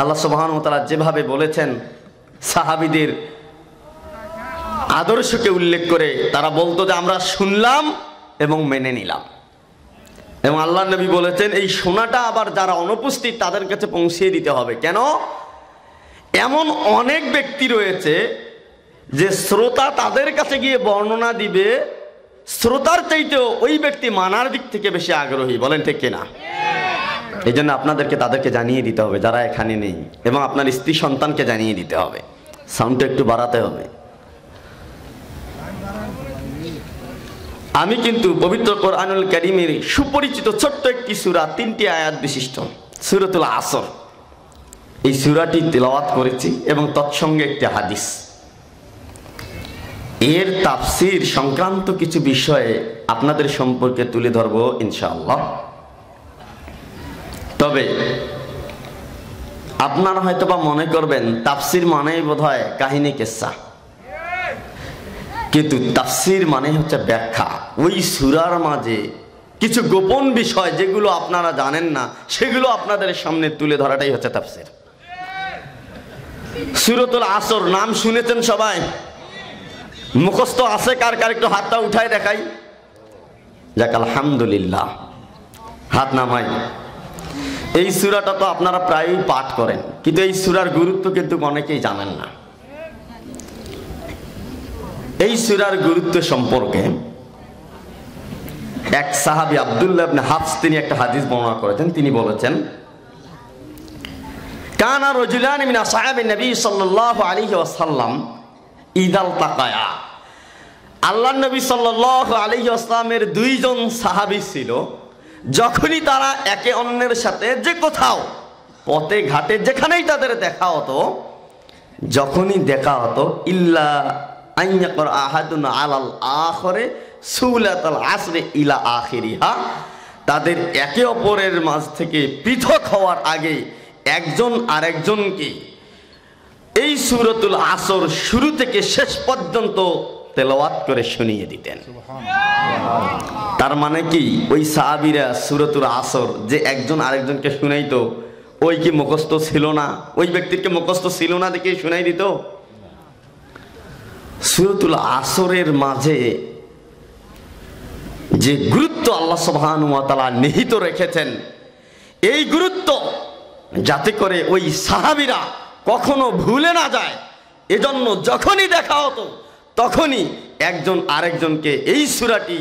আল্লাহ সুবহানাহু ওয়া তাআলা যেভাবে বলেছেন, সাহাবীদের আদর্শকে উল্লেখ করে তারা বলতো যে আমরা শুনলাম এবং মেনে নিলাম। এবং আল্লাহ নবী বলেছেন এই শোনাটা আবার যারা অনুপস্থিত তাদের কাছে পৌঁছিয়ে দিতে হবে। কেন? এমন অনেক ব্যক্তি রয়েছে যে শ্রোতা তাদের কাছে গিয়ে বর্ণনা দিবে, শ্রোতার চাইতেও ওই ব্যক্তি মানার দিক থেকে বেশি আগ্রহী। বলেন ঠিক কিনা? এই জন্য আপনাদেরকে তাদেরকে জানিয়ে দিতে হবে যারা এখানে নেই, এবং আপনার স্ত্রী সন্তানকে জানিয়ে দিতে হবে। সাউন্ডটা একটু বাড়াতে হবে। আমি কিন্তু পবিত্র কোরআনুল কারীমের সুপরিচিত ছোট্ট একটি সূরা, 3টি আয়াত বিশিষ্ট সূরাতুল আসর, এই সূরাটি তেলাওয়াত করেছি এবং তৎসঙ্গে একটি হাদিস। এর তাফসীর সংক্রান্ত কিছু বিষয়ে আপনাদের সম্পর্কে তুলে ধরব ইনশাআল্লাহ। তবে আপনারা হয়তোবা মনে করবেন তাফসীর মানেই বোধহয় কাহিনী কিসসা, কিন্তু তাফসীর মানে হচ্ছে ব্যাখ্যা। ওই সূরার মাঝে কিছু গোপন বিষয় যেগুলো আপনারা জানেন না সেগুলো আপনাদের সামনে তুলে ধরাটাই হচ্ছে তাফসীর। সূরাতুল আসর নাম শুনেছেন সবাই? মুখস্থ আছে কার কার? একটু হাতটা উঠায় দেখাই। যাক, আলহামদুলিল্লাহ, হাত নামাই। এই সূরাটা তো আপনারা প্রায়ই পাঠ করেন, কিন্তু এই সূরার গুরুত্ব কিন্তু অনেকেই জানেন না। এই সূরার গুরুত্ব সম্পর্কে এক সাহাবী আব্দুল্লাহ ইবনে হাফস তিনি একটা হাদিস বর্ণনা করেছেন। তিনি বলেছেন, কানা রাজুলানি মিন আসহাবিন নবী সাল্লাল্লাহু আলাইহি ওয়াসাল্লাম ইদাল তাকায়া। আল্লাহর নবী সাল্লাল্লাহু আলাইহি ওয়াসাল্লামের দুইজন সাহাবী ছিল, যখনই তারা একে অন্যের সাথে যে কোথাও পথে ঘাটে যেখানেই তাদের দেখা হতো, যখনই দেখা হতো ইল্লা আইয়াকর আহাদুন আলাল আখরে সূলাতুল আসরে ইলা আখিরিহা, তাদের একে অপরের মাঝ থেকে পৃথক হওয়ার আগে একজন আরেকজনকে এই সূরাতুল আসর শুরু থেকে শেষ পর্যন্ত তেলাওয়াত করে শুনিয়ে দিতেন। তার মানে কি ওই সাহাবীরা সূরাতুল আসর যে একজন আরেকজনকে শুনাইতো, ওই কি মুখস্থ ছিল না? ওই ব্যক্তিকে মুখস্থ ছিল না দেখে শুনাই দিত? সূরাতুল আসরের মাঝে যে গুরুত্ব আল্লাহ সুবহানাহু ওয়া তাআলা নিহিত রেখেছেন, এই গুরুত্ব যাতে করে ওই সাহাবীরা কখনো ভুলে না যায়, এজন্য যখনই দেখা হতো তখনই একজন আরেকজনকে এই সূরাটি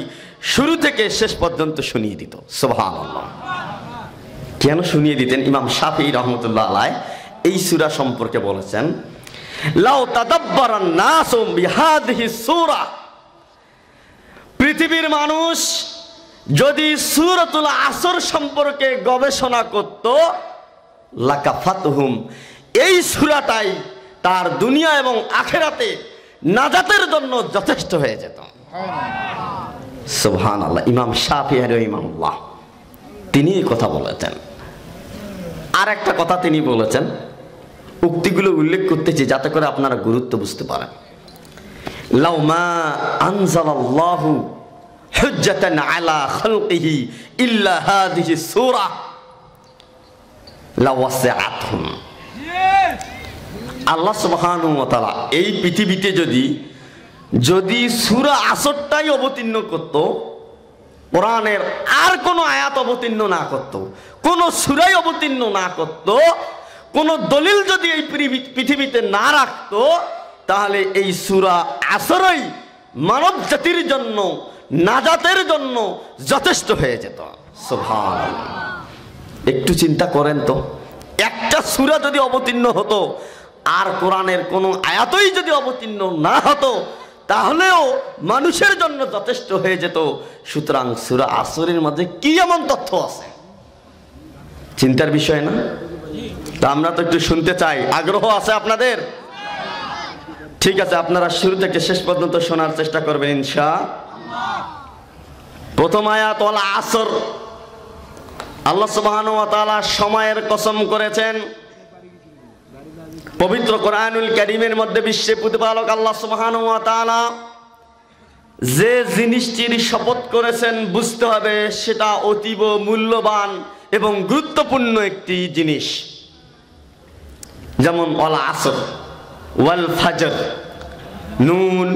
শুরু থেকে শেষ পর্যন্ত শুনিয়ে দিত। সুবহানাল্লাহ। কেন শুনিয়ে দিতেন? ইমাম শাফিঈ রাহমাতুল্লাহ আলাইহি এই সূরা সম্পর্কে বলেছেন, লাউ তাদাব্বারান নাসু বিহাদিহি সূরা, পৃথিবীর মানুষ যদি সূরাতুল আসর সম্পর্কে গবেষণা করত, লাকাফাতহুম, এই সূরাটাই তার দুনিয়া এবং আখিরাতে নাজাতের জন্য যথেষ্ট হয়ে যেত। সুবহানাল্লাহ। ইমাম শাফিঈ রাহিমাহুল্লাহ তিনি এই কথা বলেছেন। আর একটা কথা তিনি বলেছেন, উক্তিগুলো উল্লেখ করতেছি যাতে করে আপনারা গুরুত্ব বুঝতে পারেন। লাউ মা আনজালাল্লাহু হুজ্জাতান আলা খালকিহি ইল্লা হাযিহি সূরা লাওয়াসিআতহুম। আল্লাহ সুবহানাহু ওয়া তাআলা এই পৃথিবীতে যদি সূরা আসরটাই অবতীর্ণ করত, কোরআনের আর কোনো আয়াত অবতীর্ণ না করত, কোনো সূরাই অবতীর্ণ না করত, কোনো দলিল যদি এই পৃথিবীতে না রাখত, তাহলে এই সূরা আসরই মানব জাতির জন্য নাজাতের জন্য যথেষ্ট হয়ে যেত। সুবহানাল্লাহ। একটু চিন্তা করেন তো, একটা সূরা যদি অবতীর্ণ হতো আর কোরআনের কোনো আয়াতই যদি অবতীর্ণ না হতো, তাহলেও মানুষের জন্য যথেষ্ট হয়ে যেত। সুতরাং সূরা আসরের মধ্যে কি এমন তথ্য আছে? চিন্তার বিষয় না? তা আমরা তো একটু শুনতে চাই, আগ্রহ আছে আপনাদের? ঠিক আছে, আপনারা শুরু থেকে শেষ পর্যন্ত শোনার চেষ্টা করবেন ইনশাআল্লাহ। প্রথম আয়াত, ওয়াল আসর, আল্লাহ সুবহানাহু ওয়া তাআলা সময়ের কসম করেছেন। পবিত্র কোরআনুল কারীমের মধ্যে বিশ্বের প্রতিপালক আল্লাহ সুবহানাহু ওয়া তাআলা যে জিনিসটির শপথ করেছেন, বুঝতে হবে সেটা অতীব মূল্যবান এবং গুরুত্বপূর্ণ একটি জিনিস। যেমন ওয়াল আসর ওয়াল ফাজর নুন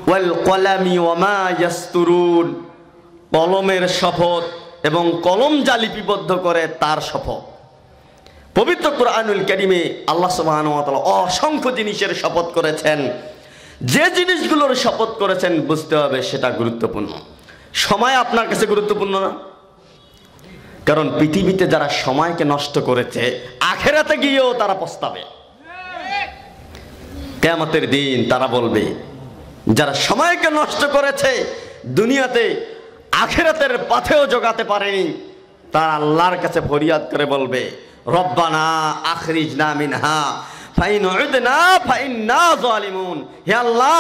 ওয়াল কলামি ওয়া মা ইয়াসতুরুন, কলমের শপথ এবং কলম যা লিপিবদ্ধ করে তার শপথ। পবিত্র কুরআনুল কারীমে আল্লাহ সুবহানাহু ওয়া তাআলা অসংখ্য জিনিসের শপথ করেছেন। যে জিনিসগুলোর শপথ করেছেন বুঝতে হবে সেটা গুরুত্বপূর্ণ। সময় আপনার কাছে গুরুত্বপূর্ণ না? কারণ পৃথিবীতে যারা সময়কে নষ্ট করেছে আখিরাতে গিয়েও তারা পস্তাবে। কিয়ামতের দিন তারা বলবে, যারা সময়কে নষ্ট করেছে দুনিয়াতে আখিরাতের পথেও জোগাতে পারেনি, তারা আল্লাহর কাছে ফরিয়াদ করে বলবে, রব্বানা আখরিজনা মিনহা ফাইন উদনা ফাইন্না যালিমুন। হে আল্লাহ,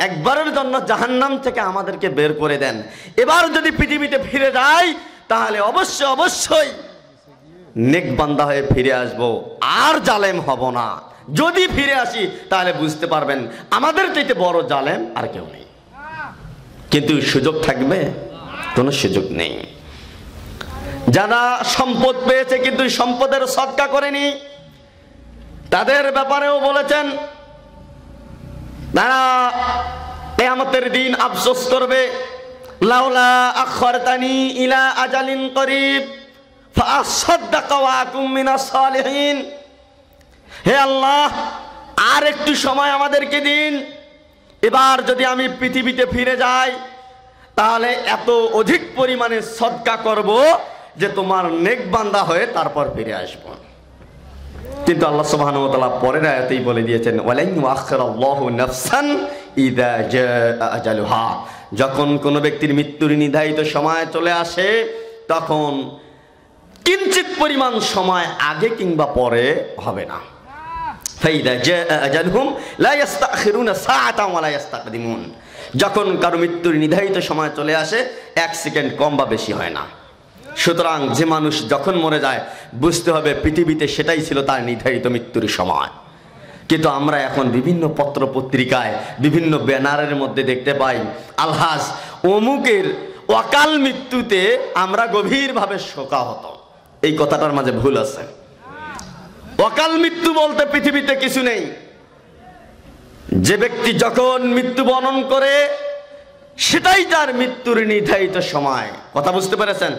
একবারের জন্য জাহান্নাম থেকে আমাদেরকে বের করে দেন। এবার যদি পৃথিবীতে ফিরে যাই তাহলে অবশ্যই নেক বান্দা হয়ে ফিরে আসব, আর জালেম হব না। যদি ফিরে আসি তাহলে বুঝতে পারবেন আমাদের চাইতে বড় জালেম আর কেউ নেই। কিন্তু সুযোগ থাকবে? কোনো সুযোগ নেই। যারা সম্পদ পেয়েছে কিন্তু সম্পদের সদকা করেনি, তাদের ব্যাপারেও বলেছেন তারা কিয়ামতের দিন আফসোস করবে, লাউলা আখরতানি ইলা আজালিন করিব ফাআসাদদাকা ওয়া আকুম মিনাস সালিহিন। হে আল্লাহ, আর একটু সময় আমাদেরকে দিন, এবার যদি আমি পৃথিবীতে ফিরে যাই তাহলে এত অধিক পরিমাণে সদকা করব যে তোমার নেক বান্দা হয়ে তারপর ফিরে আসব। কিন্তু আল্লাহ সুবহানাহু ওয়া তাআলা পরের আয়াতেই বলে দিয়েছেন, ওয়ালান ইউআখিরাল্লাহু নাফসান ইযা জাআ আজালুহা। যখন কোনো ব্যক্তির মৃত্যুর নির্ধারিত সময় চলে আসে তখন কিঞ্চিত পরিমাণ সময় আগে কিংবা পরে হবে না। ফাইদা জাআ আজালুহুম লা ইস্তাখিরুনা সাআতান ওয়া লা ইস্তাকদিমুন। যখন কারো মৃত্যুর নির্ধারিত সময় চলে আসে 1 সেকেন্ড কম বা বেশি হয় না। সুতরাং যে মানুষ যখন মরে যায় বুঝতে হবে পৃথিবীতে সেটাই ছিল তার নির্ধারিত মৃত্যুর সময়। কিন্তু আমরা এখন বিভিন্ন পত্র পত্রিকায় বিভিন্ন ব্যানারের মধ্যে দেখতে পাই, আলহাজ অমুকের অকাল মৃত্যুতে আমরা গভীরভাবে শোকাহত। এই কথাটার মাঝে ভুল আছে। অকাল মৃত্যু বলতে পৃথিবীতে কিছু নেই। যে ব্যক্তি যখন মৃত্যুবরণ করে সেটাই তার মৃত্যুর নির্ধারিত সময়। কথা বুঝতে পেরেছেন?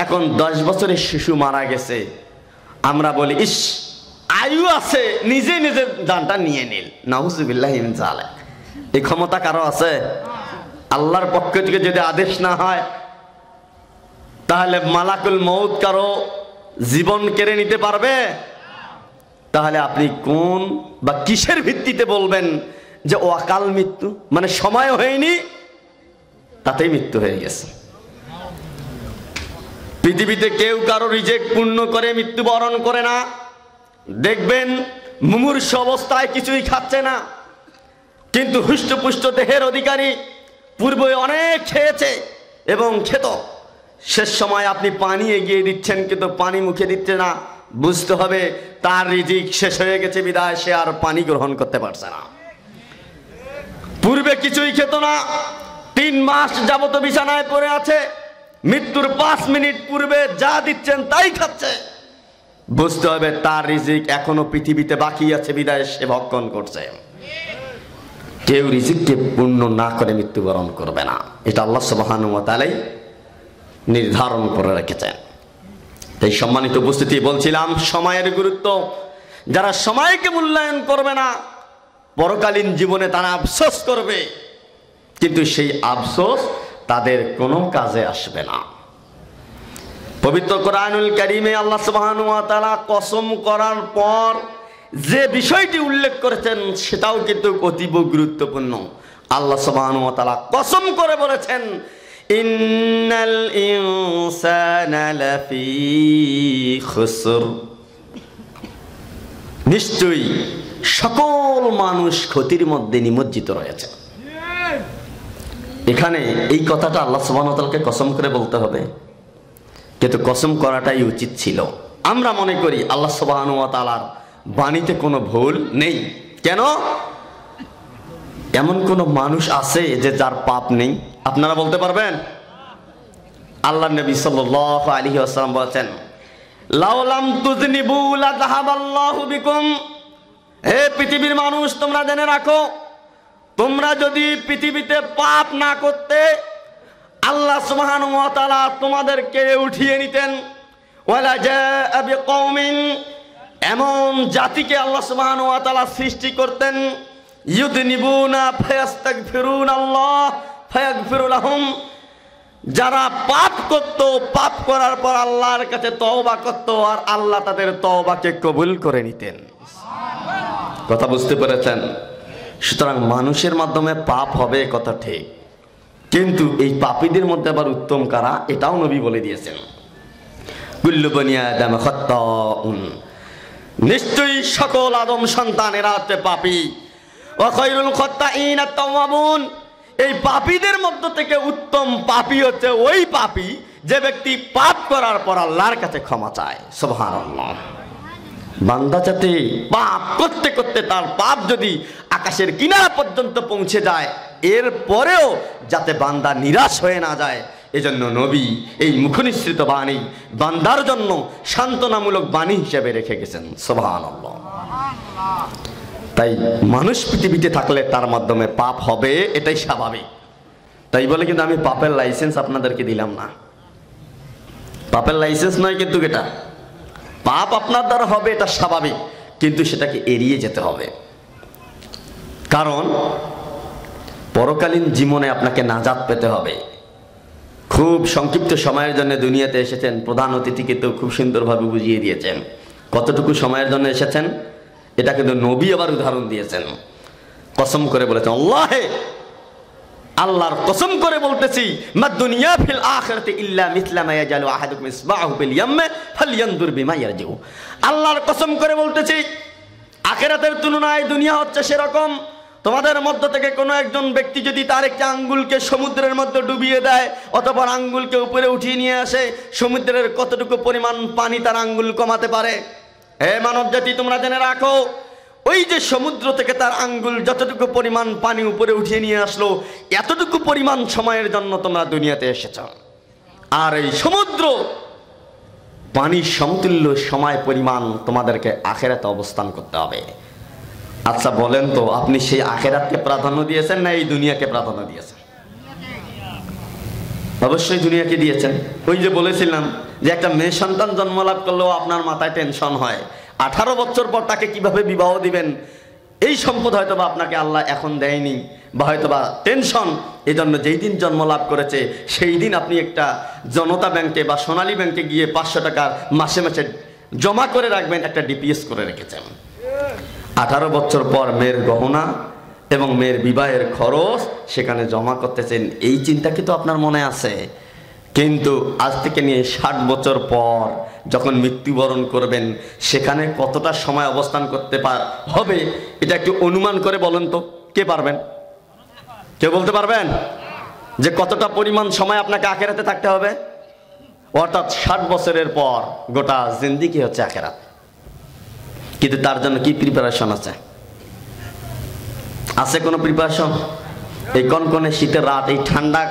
এখন 10 বছরের শিশু মারা গেছে, আমরা বলি ইস আয়ু আছে, নিজে নিজের জানটা নিয়ে নিল। নাউজুবিল্লাহি মিন যালিক। এই ক্ষমতা কারো আছে? আল্লাহর পক্ষ থেকে যদি আদেশ না হয় তাহলে মালাকুল মউত কারো জীবন কেড়ে নিতে পারবে? তাহলে আপনি কোন বা কিসের ভিত্তিতে বলবেন যে অকাল মৃত্যু? মানে সময় হয়নি তাতেই মৃত্যু হয়ে গেছে। পৃথিবীতে কেউ কারো রিজেক পূর্ণ করে মৃত্যুবরণ করে না। দেখবেন মুমূর্ষু অবস্থায় কিছুই খাচ্ছে না, কিন্তু হুষ্টপুষ্ট দেহের অধিকারী, পূর্বে অনেক খেয়েছে এবং খেত। শেষ সময় আপনি পানি এগিয়ে দিচ্ছেন কিন্তু পানি মুখে দিচ্ছে না। বুঝতে হবে তার রিজিক শেষ হয়ে গেছে বিধায় সে আর পানি গ্রহণ করতে পারছে না। পূর্বে কিছুই খেত না, 3 মাস যাবত বিছানায় পড়ে আছে, মৃত্যুর 5 মিনিট পূর্বে যা দিচ্ছেন তাই খাচ্ছে। বুঝতে হবে তার রিজিক এখনো পৃথিবীতে বাকি আছে বিধায় সে ভক্ষণ করছে। কেউ রিজিককে পূর্ণ না করে মৃত্যুবরণ করবে না, এটা আল্লাহ সুবহানাহু ওয়া তাআলা নির্ধারণ করে রেখেছেন। তাই সম্মানিত উপস্থিতি, বলছিলাম সময়ের গুরুত্ব। যারা সময়কে মূল্যায়ন করবে না পরকালীন জীবনে তারা আফসোস করবে, কিন্তু সেই আফসোস তাদের কোনো কাজে আসবে না। পবিত্র কোরআনুল কারীমে আল্লাহ সুবহানাহু ওয়া তাআলা কসম করার পর যে বিষয়টি উল্লেখ করেছেন সেটাও কিন্তু অতীব গুরুত্বপূর্ণ। আল্লাহ সুবহানাহু ওয়া তাআলা কসম করে বলেছেন, ইন্নাল ইনসানা লাফি খুসর। নিশ্চয়ই সকল মানুষ ক্ষতির মধ্যে নিমজ্জিত রয়েছে। এখানে এই কথাটা আল্লাহ সুবহানাহু ওয়া তাআলাকে কসম করে বলতে হবে, কিন্তু কসম করাটাই উচিত ছিল। আমরা মনে করি আল্লাহ সুবহানাহু ওয়া তাআলার বাণীতে কোনো ভুল নেই। কেন? এমন কোন মানুষ আছে যে যার পাপ নেই? আপনারা বলতে পারবেন? আল্লাহর নবী সাল্লাল্লাহু আলাইহি ওয়াসাল্লাম বলেছেন, লাউলাম তুযনিবু লাযাহাবাল্লাহু বিকুম। হে পৃথিবীর মানুষ, তোমরা জেনে রাখো, তোমরা যদি পৃথিবীতে পাপ না করতে আল্লাহ সুবহানাহু ওয়া তাআলা তোমাদেরকে উঠিয়ে নিতেন। ওয়ালা জাআ বিকওমিন, এমন জাতিকে আল্লাহ সুবহানাহু ওয়া তাআলা সৃষ্টি করতেন, ইউযনিবুনা ফায়াস্তাগফিরুনাল্লাহ ফায়াগফিরু লাহুম, যারা পাপ করত, পাপ করার পর আল্লাহর কাছে তওবা করত আর আল্লাহ তাদের তওবাকে কবুল করে নিতেন। কথা বুঝতে পেরেছেন? সুতরাং মানুষের মাধ্যমে পাপ হবে কথা ঠিক, কিন্তু এই পাপীদের মধ্যে আবার উত্তম কারা, এটাও নবী বলে দিয়েছেন। কুল্লু বনি আদম খাত্তাউন, নিশ্চয়ই সকল আদম সন্তানেরা হচ্ছে পাপী। ওয়া খায়রুল খাত্তাইন আত-তাওয়াবুন, এই পাপীদের মধ্য থেকে উত্তম পাপী হচ্ছে ওই পাপী যে ব্যক্তি পাপ করার পর আল্লাহর কাছে ক্ষমা চায়। সুবহানাল্লাহ। বান্দা যাতে পাপ করতে করতে তার পাপ যদি আকাশের কিনারা পর্যন্ত পৌঁছে যায়, এর পরেও যাতে বান্দা নিরাশ হয়ে না যায়, এজন্য নবী এই মুখনিসৃত বাণী বান্দার জন্য সান্ত্বনামূলক বাণী হিসেবে রেখে গেছেন। সুবহানাল্লাহ। তাই মানুষ পৃথিবীতে থাকলে তার মাধ্যমে পাপ হবে, এটাই স্বাভাবিক। তাই বলে কিন্তু আমি পাপের লাইসেন্স আপনাদেরকে দিলাম না, পাপের লাইসেন্স নয়, কিন্তু এটা পাপ আপনার দ্বারা হবে, এটা স্বাভাবিক, কিন্তু সেটাকে এড়িয়ে যেতে হবে। কারণ পরকালীন জীবনে আপনাকে নাজাত পেতে হবে। খুব সংক্ষিপ্ত সময়ের জন্য দুনিয়াতে এসেছেন, প্রধান অতিথিকে তো খুব সুন্দরভাবে বুঝিয়ে দিয়েছেন কতটুকু সময়ের জন্য এসেছেন। এটা কিন্তু নবী আবার উদাহরণ দিয়েছেন, কসম করে বলেছেন, আল্লাহর কসম করে বলতেছি, মা দুনিয়া ফিল আখিরাতি ইল্লা মিসলা মা ইয়াজালু আহাদুকুম ইসবাহু ফিল ইয়াম্মি ফালইয়ানজুর বিমা ইয়ারজিউ। আল্লাহর কসম করে বলতেছি, আখিরাতের তুলনায় দুনিয়া হচ্ছে সেরকম, তোমাদের মধ্য থেকে কোনো একজন ব্যক্তি যদি তার একটি আঙ্গুলকে সমুদ্রের মধ্যে ডুবিয়ে দেয় অথবা আঙ্গুলকে উপরে উঠিয়ে নিয়ে আসে, সমুদ্রের কতটুকু পরিমাণ পানি তার আঙ্গুল কমাতে পারে? হে মানব জাতি, তোমরা জেনে রাখো, ওই যে সমুদ্র থেকে তার আঙ্গুল যতটুকু পরিমাণ পানি উপরে উঠিয়ে নিয়ে আসলো, এতটুকু পরিমাণ সময়ের জন্য তোমরা দুনিয়াতে এসেছ। আর এই সমুদ্র পানির সমতুল্য সময় পরিমাণ তোমাদেরকে আখিরাতে অবস্থান করতে হবে। আচ্ছা বলেন তো, আপনি সেই আখিরাতকে প্রাধান্য দিয়েছেন না এই দুনিয়াকে প্রাধান্য দিয়েছেন? অবশ্যই দুনিয়াকে দিয়েছেন। ওই যে বলেছিলাম যে একটা মেয়ে সন্তান জন্মলাভ করলেও আপনার মাথায় টেনশন হয়, 18 বছর পর তাকে কিভাবে বিবাহ দিবেন, এই সম্পদ হয়তোবা আপনাকে আল্লাহ এখন দেয়নি, বা হয়তোবা টেনশন। এই জন্য যেই দিন জন্ম লাভ করেছে সেই দিন আপনি একটা জনতা ব্যাংকে বা সোনালী ব্যাংকে গিয়ে 500 টাকা মাসে মাসে জমা করে রাখবেন, একটা ডিপিএস করে রেখেছেন। 18 বছর পর মেয়ের গহনা এবং মেয়ের বিবাহের খরচ সেখানে জমা করতেছেন, এই চিন্তা কি তো আপনার মনে আছে? কিন্তু আজ থেকে নিয়ে 60 বছর পর যখন মৃত্যুবরণ করবেন, সেখানে কতটা সময় অবস্থান করতে হবে এটা একটু অনুমান করে বলেন তো, কে পারবেন? কেউ বলতে পারবেন যে কতটা পরিমাণ সময় আপনাকে আখিরাতে থাকতে হবে? অর্থাৎ 60 বছরের পর গোটা জিন্দেগি হচ্ছে আখিরাত। কিন্তু তার জন্য কি প্রিপারেশন আছে? আছে কোনো প্রিপারেশন? এই কনকনে শীতের রাত, এই ঠান্ডা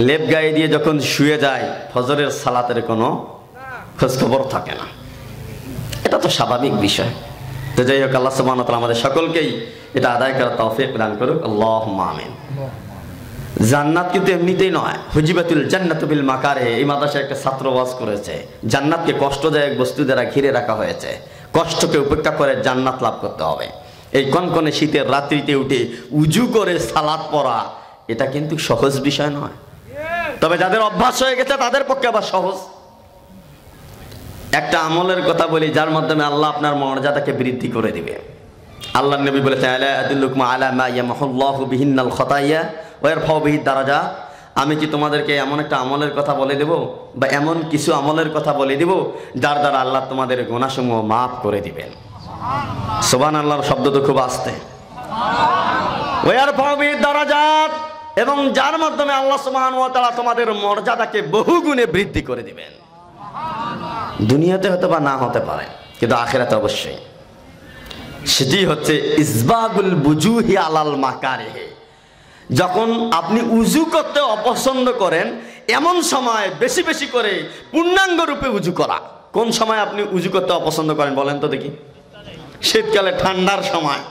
লেপ গায়ে দিয়ে যখন শুয়ে যায়, ফজরের সালাতের কোনো খোঁজখবর থাকে না। এটা তো স্বাভাবিক বিষয়। তো যাই হোক, আল্লাহ সুবহানাহু ওয়া তাআলা আমাদের সকলকেই এটা আদায় করার তৌফিক দান করুক, আল্লাহুম্মা আমিন। জান্নাত কিন্তু এমনিতেই নয়, হুজিবাতুল জান্নাতু বিল মাকারিহ। এই মাদ্রাসায় একটা ছাত্র ওয়াজ করেছে, জান্নাতকে কষ্টদায়ক বস্তু দ্বারা ঘিরে রাখা হয়েছে, কষ্টকে উপেক্ষা করে জান্নাত লাভ করতে হবে। এই কনকনে শীতের রাত্রিতে উঠে উজু করে সালাত পড়া, এটা কিন্তু সহজ বিষয় নয়, তবে যাদের অভ্যাস হয়ে গেছে তাদের পক্ষে আবার সহজ। একটা আমলের কথা বলি যার মাধ্যমে আল্লাহ আপনার মর্যাদাকে বৃদ্ধি করে দিবে। আল্লাহর নবী বলেছেন, আলা আদুল্লুকুম আলা মা ইয়ামহুল্লাহু বিহিন্নাল খাতায়া ওয়া ইয়ারফাউ বিহি দারাজাত। আমি কি তোমাদেরকে এমন একটা আমলের কথা বলে দেব, বা এমন কিছু আমলের কথা বলে দেব যার দ্বারা আল্লাহ তোমাদের গুনাহসমূহ মাফ করে দিবেন? সুবহানাল্লাহর শব্দ তো খুব আস্তে। ওয়া ইয়ারফাউ বিহি দারাজাত, এবং যার মাধ্যমে আল্লাহ সুবহানাহু ওয়া তাআলা তোমাদের মর্যাদাকে বহুগুণে বৃদ্ধি করে দিবেন। দুনিয়াতে হয়তো বা না হতে পারে, কিন্তু আখিরাতে অবশ্যই। সেটি হচ্ছে ইসবাগুল বুজুহি আলাল মাকারিহ। যখন আপনি উজু করতে অপছন্দ করেন, এমন সময় বেশি বেশি করে পূর্ণাঙ্গ রূপে উজু করা। কোন সময় আপনি উজু করতে অপছন্দ করেন বলেন তো দেখি? শীতকালে, ঠান্ডার সময়।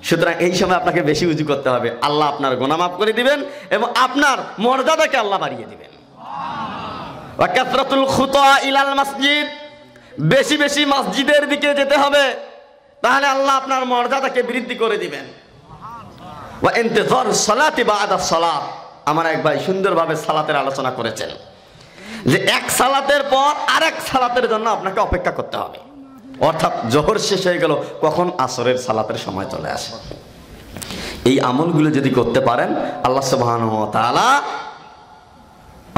সুতরাং এই সময় আপনাকে বেশি উজু করতে হবে, আল্লাহ আপনার গুনাহ মাফ করে দিবেন এবং আপনার মর্যাদাকে আল্লাহ বাড়িয়ে দিবেন। ওয়া কাসরাতুল খুতা ইলাল মসজিদ, বেশি বেশি মসজিদের দিকে যেতে হবে, তাহলে আল্লাহ আপনার মর্যাদাকে বৃদ্ধি করে দিবেন। ওয়া ইনতিজার সালাতি বা'দা সালাত, আমার এক ভাই সুন্দরভাবে সালাতের আলোচনা করেছেন যে এক সালাতের পর আরেক সালাতের জন্য আপনাকে অপেক্ষা করতে হবে। অর্থাৎ জোহর শেষ হয়ে গেল, কখন আসরের সালাতের সময় চলে আসে। এই আমলগুলো যদি করতে পারেন, আল্লাহ সুবহানাহু ওয়া তাআলা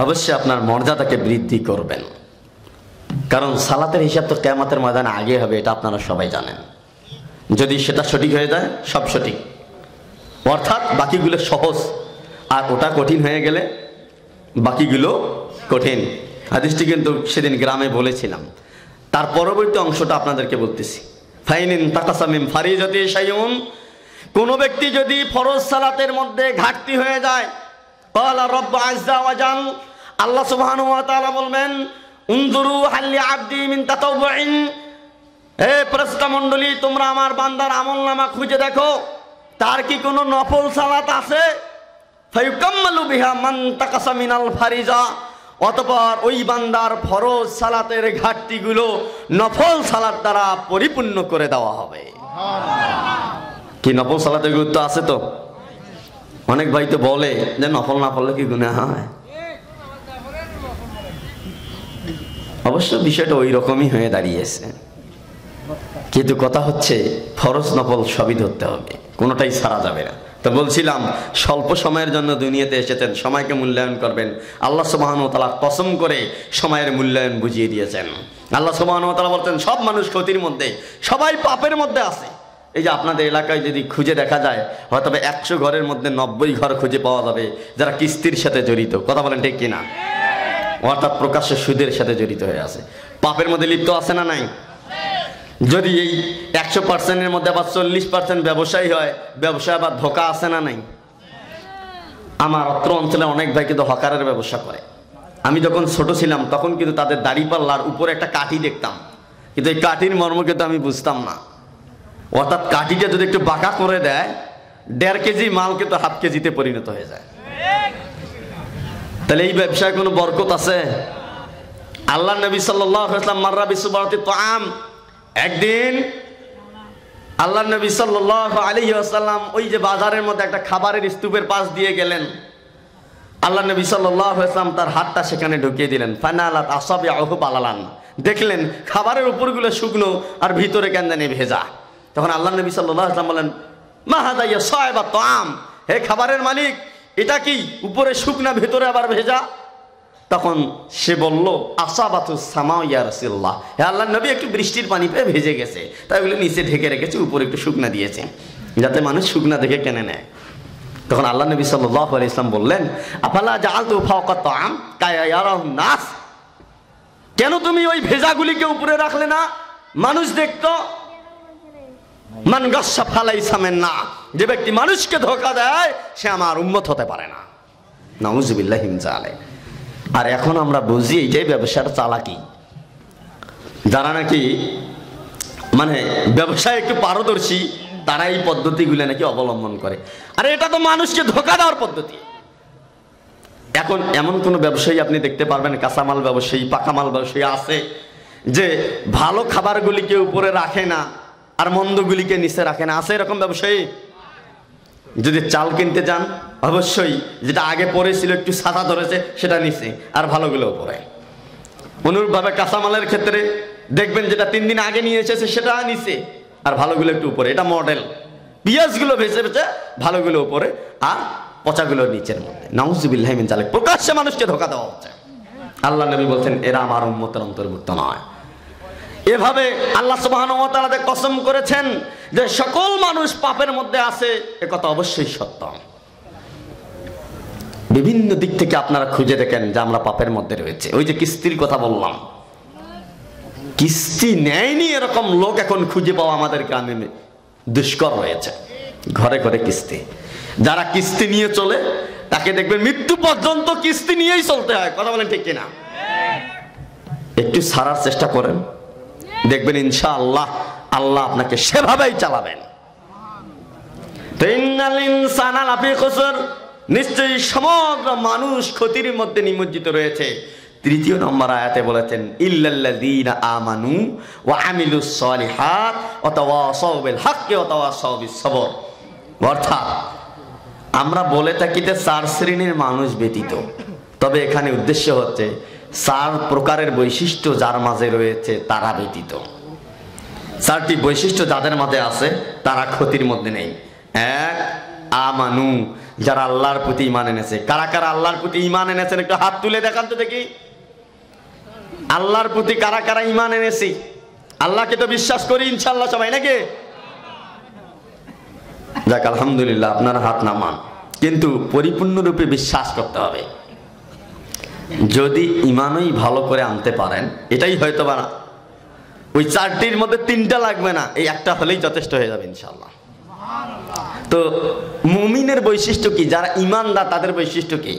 অবশ্যই আপনার মর্যাদাকে বৃদ্ধি করবেন। কারণ সালাতের হিসাব তো কিয়ামতের ময়দানে আগে হবে, এটা আপনারা সবাই জানেন। যদি সেটা সঠিক হয়ে যায়, সব সঠিক, অর্থাৎ বাকিগুলো সহজ, আর ওটা কঠিন হয়ে গেলে বাকিগুলো কঠিন। হাদিসটি কিন্তু সেদিন গ্রামে বলেছিলাম, তার পরবর্তী অংশটা আপনাদেরকে বলতেছি। ফাইনিন তাকাসা মিন ফারিজাতি শাইউন, কোন ব্যক্তি যদি ফরজ সালাতের মধ্যে ঘাটতি হয়ে যায়, ক্বালা রাব্বু আযজা ওয়া জাল, আল্লাহ সুবহানাহু ওয়া তাআলা বলবেন উনজুরু হাল্লি আবদি মিন তাতাওউইন, হে ফেরেশতা মণ্ডলী, তোমরা আমার বান্দার আমলনামা খুঁজে দেখো, তার কি কোনো নফল সালাত আছে? ফায়ুকাম্মালু বিহা মান তাকাসা মিনাল ফারিজা, অতঃপর ওই বান্দার ফরজ সালাতের ঘাটতিগুলো নফল সালাত দ্বারা পরিপূর্ণ করে দেওয়া হবে। কি নফল সালাতের গুরুত্ব আছে তো? অনেক ভাই তো বলে যে নফল না পড়লে কি গুনাহ হয়। অবশ্য বিষয়টা ওই রকমই হয়ে দাঁড়িয়েছে, কিন্তু কথা হচ্ছে ফরজ নফল সবই ধরতে হবে, কোনোটাই ছাড়া যাবে না। তো বলছিলাম স্বল্প সময়ের জন্য দুনিয়াতে এসেছেন, সময়কে মূল্যায়ন করবেন। আল্লাহ সুবহানাহু ওয়া তাআলা কসম করে সময়ের মূল্যায়ন বুঝিয়ে দিয়েছেন। আল্লাহ সুবহানাহু ওয়া তাআলা বলতেন সব মানুষ ক্ষতির মধ্যে, সবাই পাপের মধ্যে আছে। এই যে আপনাদের এলাকায় যদি খুঁজে দেখা যায়, হয়তো 100 ঘরের মধ্যে 90 ঘর খুঁজে পাওয়া যাবে যারা কিস্তির সাথে জড়িত। কথা বলেন ঠিক কিনা? অর্থাৎ প্রকাশ্য সুদের সাথে জড়িত হয়ে আছে, পাপের মধ্যে লিপ্ত আছে না নাই? যদি এই 100%-এর মধ্যে আবার 40% ব্যবসায়ী হয়, ব্যবসায় আবার ধোকা আছে না নাই? আমার অত্র অঞ্চলে অনেক ভাই কিন্তু হকারের ব্যবসা করে। আমি যখন ছোট ছিলাম তখন কিন্তু তাদের দাড়িপাল্লার উপরে একটা কাঠি দেখতাম, কিন্তু এই কাঠির মর্ম কিন্তু আমি বুঝতাম না। অর্থাৎ কাঠিটা যদি একটু বাঁকা করে দেয়, 1.5 কেজি মাল কিন্তু 1/2 কেজিতে পরিণত হয়ে যায়। তাহলে এই ব্যবসায় কোনো বরকত আছে? আল্লাহ নবী সাল্লাল্লাহু আলাইহি ওয়াসাল্লাম মাররা বিসুবারাতি তাআম, একদিন আল্লাহ নবী সাল্লাল্লাহু আলাইহি ওয়াসাল্লাম ওই যে বাজারের মধ্যে একটা খাবারের স্তূপের পাশ দিয়ে গেলেন। আল্লাহ নবী সাল্লাল্লাহু আলাইহি ওয়াসাল্লাম তার হাতটা সেখানে ঢুকিয়ে দিলেন। ফানালাত আসাবিআহু বালালান, দেখলেন খাবারের উপরগুলো শুকনো আর ভিতরে কেন জানি ভেজা। তখন আল্লাহ নবী সাল্লাল্লাহু আলাইহি ওয়াসাল্লাম বলেন মা হাযা ইয়া সাহিবা তাআম, হে খাবারের মালিক, এটা কি উপরে শুকনা ভিতরে আবার ভেজা? তখন সে বলল আসাবাতুস সামাউ ইয়া রাসূলুল্লাহ, হে আল্লাহর নবী, একটু বৃষ্টির পানি পেয়ে ভেজে গেছে, তাই বলে নিচে ঢেকে রেখেছে, উপরে একটু শুকনা দিয়েছে যাতে মানুষ শুকনা দেখে কেনে নেয়। তখন আল্লাহ নবী সাল্লাল্লাহু আলাইহি ওয়াসাল্লাম বললেন আফালা জাআলতু ফাওকা তাআম কায়া ইয়ারাহুন নাস, কেন তুমি ওই ভেজাগুলিকে উপরে রাখলে না, মানুষ দেখতো? মান গাসসা ফালাইসা মিন্না, যে ব্যক্তি মানুষকে ধোঁকা দেয় সে আমার উম্মত হতে পারে না। নাউযুবিল্লাহি মিন যালিক। আর এখন আমরা বুঝি এইটাই ব্যবসার চালাকি। যারা নাকি মানে ব্যবসায় একটু পারদর্শী, তারা এই পদ্ধতিগুলো নাকি অবলম্বন করে। আরে এটা তো মানুষকে ধোঁকা দেওয়ার পদ্ধতি। এখন এমন কোন ব্যবসায়ী আপনি দেখতে পারবেন, কাঁচামাল ব্যবসায়ী, পাকামাল ব্যবসায়ী আছে যে ভালো খাবারগুলিকে উপরে রাখে না আর মন্দগুলিকে নিচে রাখে না? আছে এরকম ব্যবসায়ী? যদি চাল কিনতে যান, অবশ্যই যেটা আগে পড়েছিল একটু সাদা ধরেছে সেটা নিচে, আর ভালোগুলো উপরে। অনুরূপভাবে কাঁচামালের ক্ষেত্রে দেখবেন যেটা 3 দিন আগে নিয়ে এসেছে সেটা নিচে, আর ভালোগুলো একটু উপরে। এটা মডেল। পেঁয়াজগুলো ভেসে ভেসে, ভালোগুলো উপরে আর পচাগুলো নিচের মধ্যে। নাউযুবিল্লাহি মিন যালিক। প্রকাশ্যে মানুষকে ধোঁকা দেওয়া হচ্ছে। আল্লাহ নবী বলছেন এরা আমার উম্মতের অন্তর্ভুক্ত নয়। এভাবে আল্লাহ সুবহানাহু ওয়া তাআলা কসম করেছেন যে সকল মানুষ পাপের মধ্যে আছে, একথা অবশ্যই সত্য। বিভিন্ন দিক থেকে আপনারা খুঁজে দেখেন যে আমরা পাপের মধ্যে রয়েছে। ওই যে কিস্তির কথা বললাম, কিস্তি নেয়নি এরকম লোক এখন খুঁজে পাওয়া আমাদের গ্রামে দুষ্কর হয়েছে। ঘরে ঘরে কিস্তি। যারা কিস্তি নিয়ে চলে তাকে দেখবেন মৃত্যু পর্যন্ত কিস্তি নিয়েই চলতে হয়। কথা বলেন ঠিক কিনা? একটু ছাড়ার চেষ্টা করেন, দেখবেন ইনশাআল্লাহ আল্লাহ আপনাকে সেভাবেই চালাবেন। নিশ্চয়ই সমগ্র মানুষ ক্ষতির মধ্যে নিমজ্জিত রয়েছে। তৃতীয় নম্বর আয়াতে বলেছেন ইল্লাল্লাযীনা আমানু ওয়া আমিলুস সালিহাত ওয়া তাওয়াসাউ বিল হাক্কি ওয়া তাওয়াসাউ বিস সবর। অর্থাৎ আমরা বলে থাকি যে 4 শ্রেণীর মানুষ ব্যতীত, তবে এখানে উদ্দেশ্য হচ্ছে 4 প্রকারের বৈশিষ্ট্য যার মাঝে রয়েছে তারা ব্যতীত। 4টি বৈশিষ্ট্য যাদের মাঝে আছে তারা ক্ষতির মধ্যে নেই। 1, আমানু, যারা আল্লাহর প্রতি ঈমান এনেছে। কারা কারা আল্লাহর প্রতি ঈমান এনেছেন একটু হাত তুলে দেখান তো দেখি। আল্লাহর প্রতি কারা কারা ঈমান এনেছি? আল্লাহকে তো বিশ্বাস করি ইনশাআল্লাহ সবাই, নাকি? যাক আলহামদুলিল্লাহ, আপনারা হাত নামান, কিন্তু পরিপূর্ণরূপে বিশ্বাস করতে হবে। যদি ঈমানই ভালো করে আনতে পারেন, এটাই হয়তো বা ওই 4টির মধ্যে 3টা লাগবে না, এই একটা হলেই যথেষ্ট হয়ে যাবে ইনশাআল্লাহ। তো মুমিনের বৈশিষ্ট্য কি? যারা ঈমানদার তাদের বৈশিষ্ট্য কি?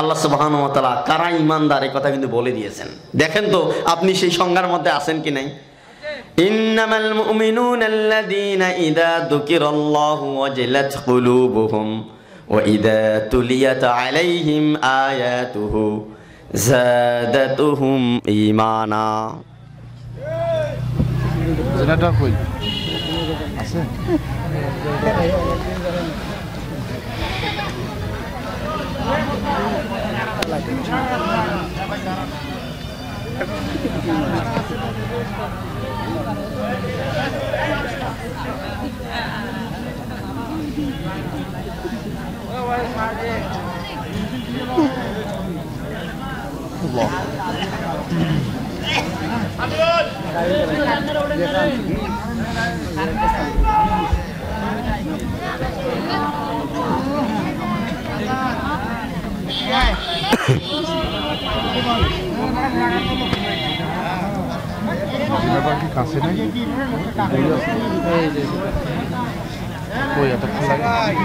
আল্লাহ সুবহানাহু ওয়া তাআলা কারা ঈমানদার এই কথা কিন্তু বলে দিয়েছেন। দেখেন তো আপনি সেই সংজ্ঞার মধ্যে আছেন কি নাই। ইন্নামাল মুমিনুনা আল্লাযীনা ইযা যুকিরাল্লাহু ওয়াজিলাত কুলুবুহুম ওয়া ইযা তুলিয়াত আলাইহিম আয়াতুহু যাদাতুহুম ঈমানা। জেনারেটর কই আছে? কি কাছে নাই ওই এত ভালো লাগে।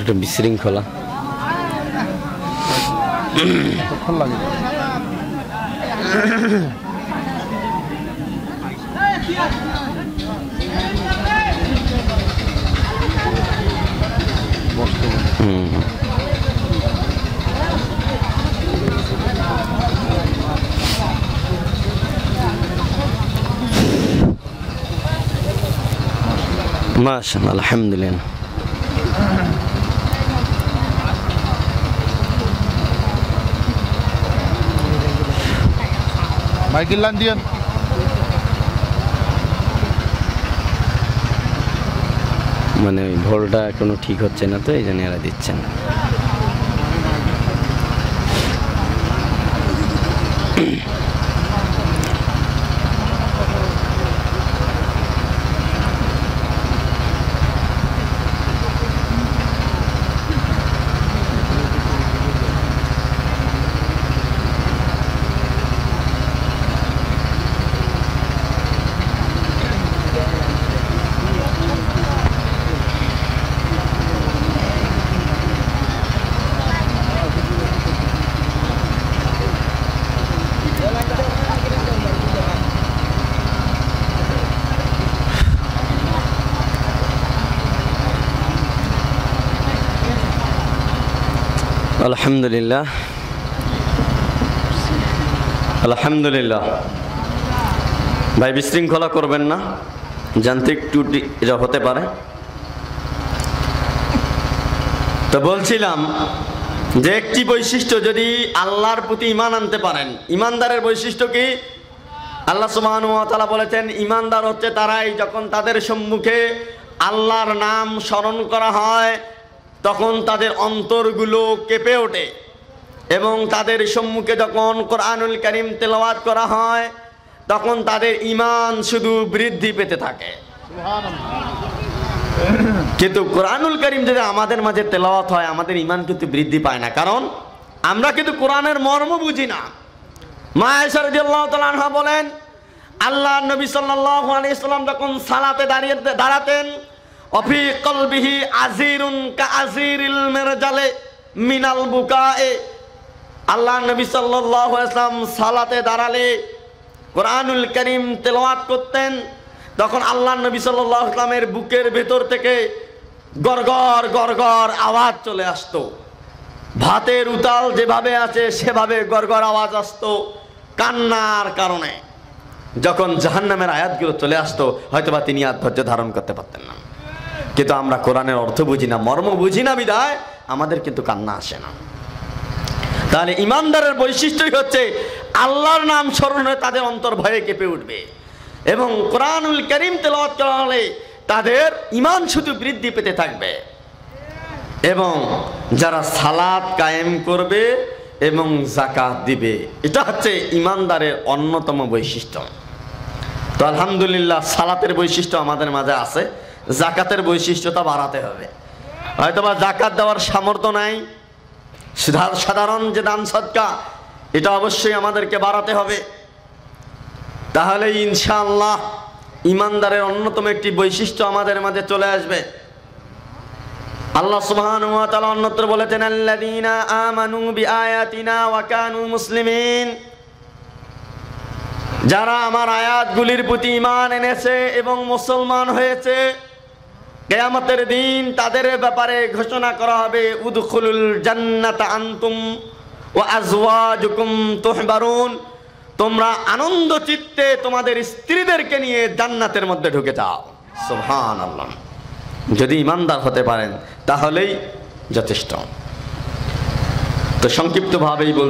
এটা বিশৃঙ্খলা ভালো লাগে। মাশাআল্লাহ, আলহামদুলিল্লাহ। মাইকেল লান্ডিয়ান মানে ভোলটা এখনো ঠিক হচ্ছে না, তো এই জন্য এরা দিচ্ছেন। আলহামদুলিল্লাহ, আলহামদুলিল্লাহ। ভাই বিশৃঙ্খলা করবেন না, যান্ত্রিক ত্রুটি এটা হতে পারে। তো বলছিলাম যে একটি বৈশিষ্ট্য, যদি আল্লাহর প্রতি ঈমান আনতে পারেন, ঈমানদারের বৈশিষ্ট্য কি? আল্লাহ সুবহানাহু ওয়া তাআলা বলেছেন ঈমানদার হচ্ছে তারাই যখন তাদের সম্মুখে আল্লাহর নাম স্মরণ করা হয় তখন তাদের অন্তরগুলো কেঁপে ওঠে, এবং তাদের সম্মুখে যখন কোরআনুল কারীম তেলাওয়াত করা হয় তখন তাদের ঈমান শুধু বৃদ্ধি পেতে থাকে। কিন্তু কোরআনুল কারীম যদি আমাদের মাঝে তেলাওয়াত হয়, আমাদের ঈমান কিন্তু বৃদ্ধি পায় না, কারণ আমরা কিন্তু কোরআনের মর্ম বুঝি না। মা আয়েশা রাদিয়াল্লাহু তাআলা আনহা বলেন, আল্লাহর নবী সাল্লাল্লাহু আলাইহি সাল্লাম যখন সালাতে দাঁড়াতেন, অফি কলবিহি আজিরুন কাআজিরিল মিরজালে মিনাল বুকায়ে, আল্লাহর নবী সাল্লাল্লাহু আলাইহি সাল্লাম সালাতে দাঁড়ালে কোরআনুল কারীম তেলাওয়াত করতেন, তখন আল্লাহর নবী সাল্লাল্লাহু আলাইহি সাল্লামের বুকের ভেতর থেকে গড়গড় গড়গড় আওয়াজ চলে আসতো। ভাতের উতাল যেভাবে আছে সেভাবে গড়গড় আওয়াজ আসতো কান্নার কারণে। যখন জাহান্নামের আয়াতগুলো চলে আসতো, হয়তোবা তিনি আর ধৈর্য ধারণ করতে পারতেন না। কিন্তু আমরা কোরআনের অর্থ বুঝি না, মর্ম বুঝি না বিধায় আমাদের কিন্তু কান্না আসে না। তাহলে ইমানদারের বৈশিষ্ট্যই হচ্ছে আল্লাহর নাম স্মরণ হয়ে তাদের অন্তর ভয়ে কেঁপে উঠবে, এবং কোরআনুল কারীম তেলাওয়াত করা হলে তাদের ঈমান শুধু বৃদ্ধি পেতে থাকবে। এবং যারা সালাত কায়েম করবে এবং যাকাত দিবে, এটা হচ্ছে ঈমানদারের অন্যতম বৈশিষ্ট্য। তো আলহামদুলিল্লাহ সালাতের বৈশিষ্ট্য আমাদের মাঝে আছে, যাকাতের বৈশিষ্ট্যটা বাড়াতে হবে। হয়তোবা যাকাত দেওয়ার সামর্থ্য নাই, সাধারণ যে দান সদকা এটা অবশ্যই আমাদেরকে বাড়াতে হবে। তাহলে ইনশাআল্লাহ ঈমানদারের অন্যতম একটি বৈশিষ্ট্য আমাদের মাঝে চলে আসবে। আল্লাহ সুবহানাহু ওয়া তাআলা অন্যত্র বলেছেন, আল্লাযীনা আমানু বিআয়াতিনা ওয়া কানু মুসলিমিন, যারা আমার আয়াতগুলির প্রতি ঈমান এনেছে এবং মুসলমান হয়েছে, কিয়ামতের দিন তাদের ব্যাপারে ঘোষণা করা হবে, উদখুলুল জান্নাতা আনতুম ওয়া আজওয়াজুকুম তুহবারুন, তোমরা আনন্দ চিত্তে তোমাদের স্ত্রীদেরকে নিয়ে জান্নাতের মধ্যে ঢুকে যাও। সুবহানাল্লাহ। যদি ঈমানদার হতে পারেন তাহলেই যথেষ্ট। তো সংক্ষিপ্তভাবেই বল